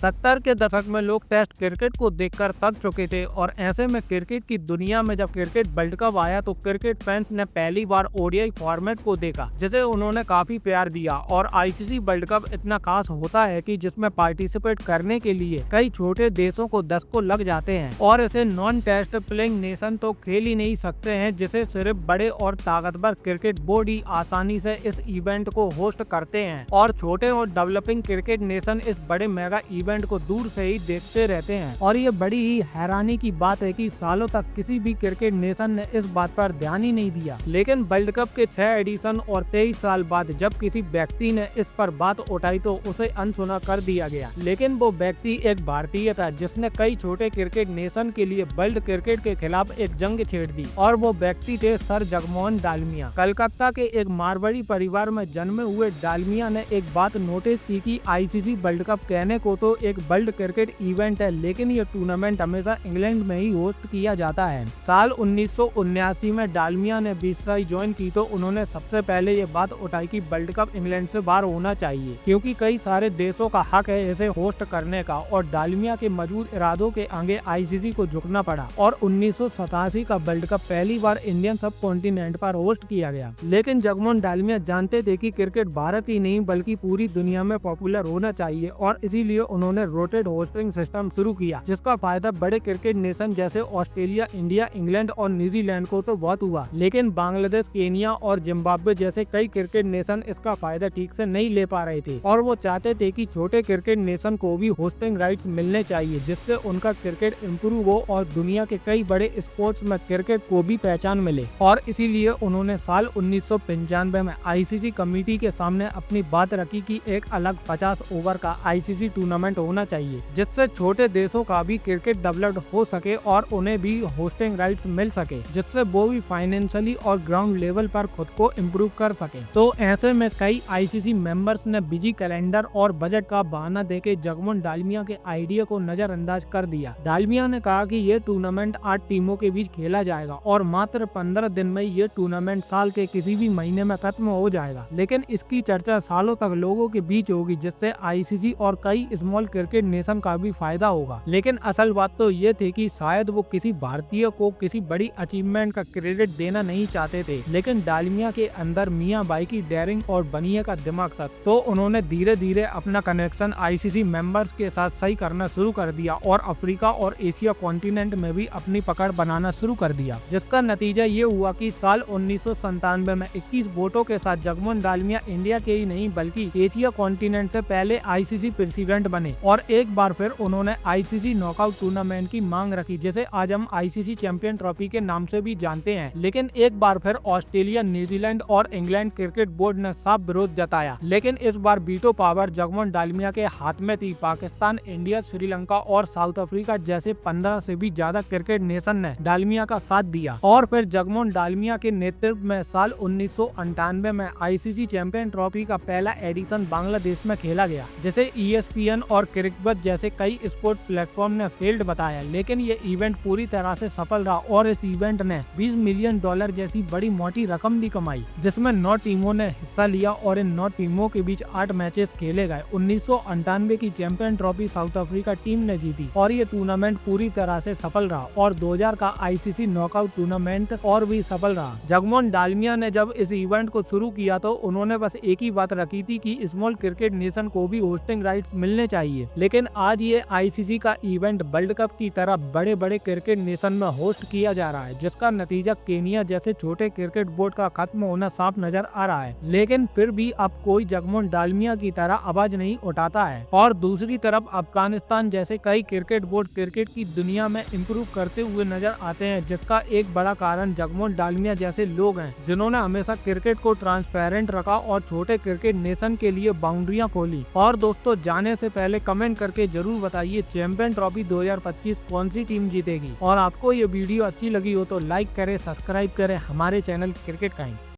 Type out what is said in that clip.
70 के दशक में लोग टेस्ट क्रिकेट को देखकर थक चुके थे और ऐसे में क्रिकेट की दुनिया में जब क्रिकेट वर्ल्ड कप आया तो क्रिकेट फैंस ने पहली बार ओडीआई फॉर्मेट को देखा, जिसे उन्होंने काफी प्यार दिया। और आईसीसी वर्ल्ड कप इतना खास होता है कि जिसमें पार्टिसिपेट करने के लिए कई छोटे देशों को दशकों लग जाते हैं और इसे नॉन टेस्ट प्लेइंग नेशन तो खेल ही नहीं सकते हैं, जिसे सिर्फ बड़े और ताकतवर क्रिकेट बोर्ड ही आसानी से इस इवेंट को होस्ट करते हैं और छोटे और डेवलपिंग क्रिकेट नेशन इस बड़े मेगा इवेंट को दूर से ही देखते रहते हैं। और ये बड़ी ही हैरानी की बात है कि सालों तक किसी भी क्रिकेट नेशन ने इस बात पर ध्यान ही नहीं दिया, लेकिन वर्ल्ड कप के 6 एडिशन और 23 साल बाद जब किसी व्यक्ति ने इस पर बात उठाई तो उसे अनसुना कर दिया गया। लेकिन वो व्यक्ति एक भारतीय था जिसने कई छोटे क्रिकेट नेशन के लिए वर्ल्ड क्रिकेट के खिलाफ एक जंग छेड़ दी, और वो व्यक्ति थे सर जगमोहन डालमिया। कलकत्ता के एक मारवाड़ी परिवार में जन्मे हुए डालमिया ने एक बात नोटिस की कि आईसीसी वर्ल्ड कप कहने को तो एक वर्ल्ड क्रिकेट इवेंट है, लेकिन ये टूर्नामेंट हमेशा इंग्लैंड में ही होस्ट किया जाता है। साल 1979 में डालमिया ने बीसीसीआई ज्वाइन की तो उन्होंने सबसे पहले ये बात उठाई कि वर्ल्ड कप इंग्लैंड से बाहर होना चाहिए, क्योंकि कई सारे देशों का हक है इसे होस्ट करने का। और डालमिया के मौजूद इरादों के आगे आईसीसी को झुकना पड़ा और 1987 का वर्ल्ड कप पहली बार इंडियन सब कॉन्टिनेंट पर होस्ट किया गया। लेकिन जगमोहन डालमिया जानते थे कि क्रिकेट भारत ही नहीं बल्कि पूरी दुनिया में पॉपुलर होना चाहिए, और इसीलिए उन्होंने रोटेट होस्टिंग सिस्टम शुरू किया, जिसका फायदा बड़े क्रिकेट नेशन जैसे ऑस्ट्रेलिया, इंडिया, इंग्लैंड और न्यूजीलैंड को तो बहुत हुआ, लेकिन बांग्लादेश, केनिया और जिम्बाब्वे जैसे कई क्रिकेट नेशन इसका फायदा ठीक से नहीं ले पा रहे थे। और वो चाहते थे कि छोटे क्रिकेट नेशन को भी होस्टिंग राइट्स मिलने चाहिए, जिससे उनका क्रिकेट इम्प्रूव हो और दुनिया के कई बड़े स्पोर्ट्स में क्रिकेट को भी पहचान मिले। और इसीलिए उन्होंने साल 1995 में आईसीसी कमेटी के सामने अपनी बात रखी कि एक अलग 50 ओवर का आईसीसी टूर्नामेंट होना चाहिए, जिससे छोटे देशों का भी क्रिकेट डेवलप्ड हो सके और उन्हें भी होस्टिंग राइट्स मिल सके, जिससे वो भी फाइनेंशियली और ग्राउंड लेवल पर खुद को इम्प्रूव कर सके। तो ऐसे में कई आईसीसी मेंबर्स ने बिजी कैलेंडर और बजट का बहाना देके जगमोहन डालमिया के आइडिया को नजरअंदाज कर दिया। डालमिया ने कहा कि ये टूर्नामेंट 8 टीमों के बीच खेला जाएगा और मात्र 15 दिन में ये टूर्नामेंट साल के किसी भी महीने में खत्म हो जाएगा, लेकिन इसकी चर्चा सालों तक लोगों के बीच होगी, जिससे आईसीसी और कई स्मॉल क्रिकेट नेशन का भी फायदा होगा। लेकिन असल बात तो ये थी कि शायद वो किसी भारतीय को किसी बड़ी अचीवमेंट का क्रेडिट देना नहीं चाहते थे, लेकिन डालमिया के अंदर मियां बाई की डेयरिंग और बनिए का दिमाग था। तो उन्होंने धीरे धीरे अपना कनेक्शन आईसीसी मेंबर्स के साथ सही करना शुरू कर दिया और अफ्रीका और एशिया कॉन्टिनेंट में भी अपनी पकड़ बनाना शुरू कर दिया, जिसका नतीजा ये हुआ कि साल 1997 में 21 वोटों के साथ जगमोहन डालमिया इंडिया के ही नहीं बल्कि एशिया कॉन्टिनेंट से पहले आईसीसी प्रेसिडेंट बने। और एक बार फिर उन्होंने आईसीसी नॉकआउट टूर्नामेंट की मांग रखी, जिसे आज हम आईसीसी चैंपियन ट्रॉफी के नाम से भी जानते हैं। लेकिन एक बार फिर ऑस्ट्रेलिया, न्यूजीलैंड और इंग्लैंड क्रिकेट बोर्ड ने साफ विरोध जताया, लेकिन इस बार वीटो पावर जगमोहन डालमिया के हाथ में थी। पाकिस्तान, इंडिया, श्रीलंका और साउथ अफ्रीका जैसे 15 से भी ज्यादा क्रिकेट नेशन ने डालमिया का साथ दिया। और फिर जगमोहन डालमिया के नेतृत्व में साल 1998 में आईसीसी चैंपियन ट्रॉफी का पहला एडिशन बांग्लादेश में खेला गया, जिसे ESPN और क्रिकबज़ जैसे कई स्पोर्ट प्लेटफॉर्म ने फेल्ड बताया, लेकिन ये इवेंट पूरी तरह से सफल रहा और इस इवेंट ने $20 मिलियन जैसी बड़ी मोटी रकम भी कमाई, जिसमें 9 टीमों ने हिस्सा लिया और इन 9 टीमों के बीच 8 मैचेस खेले गए। 1998 की champion trophy south Africa team ने जीती और ये टूर्नामेंट पूरी तरह से सफल रहा। और 2000 का आईसीसी नॉकआउट टूर्नामेंट और भी सफल रहा। जगमोहन डालमिया ने जब इस इवेंट को शुरू किया तो उन्होंने बस एक ही बात रखी थी कि स्मॉल क्रिकेट नेशन को भी होस्टिंग राइट्स मिलने चाहिए, लेकिन आज ये आईसीसी का इवेंट वर्ल्ड कप की तरह बड़े बड़े क्रिकेट नेशन में होस्ट किया जा रहा है, जिसका नतीजा केनिया जैसे छोटे क्रिकेट बोर्ड का खत्म होना साफ नजर आ रहा है। लेकिन फिर भी अब कोई जगमोहन डालमिया की तरह आवाज नहीं उठाता है। और दूसरी तरफ अफगानिस्तान जैसे कई क्रिकेट बोर्ड क्रिकेट की दुनिया में इम्प्रूव करते हुए नजर आते हैं, जिसका एक बड़ा कारण जगमोहन डालमिया जैसे लोग हैं, जिन्होंने हमेशा क्रिकेट को ट्रांसपेरेंट रखा और छोटे क्रिकेट नेशन के लिए बाउंड्रियां खोली। और दोस्तों, जाने से पहले कमेंट करके जरूर बताइए चैंपियन ट्रॉफी 2025 कौन सी टीम जीतेगी। और आपको ये वीडियो अच्छी लगी हो तो लाइक करें, सब्सक्राइब करें हमारे चैनल क्रिकेट काइंड।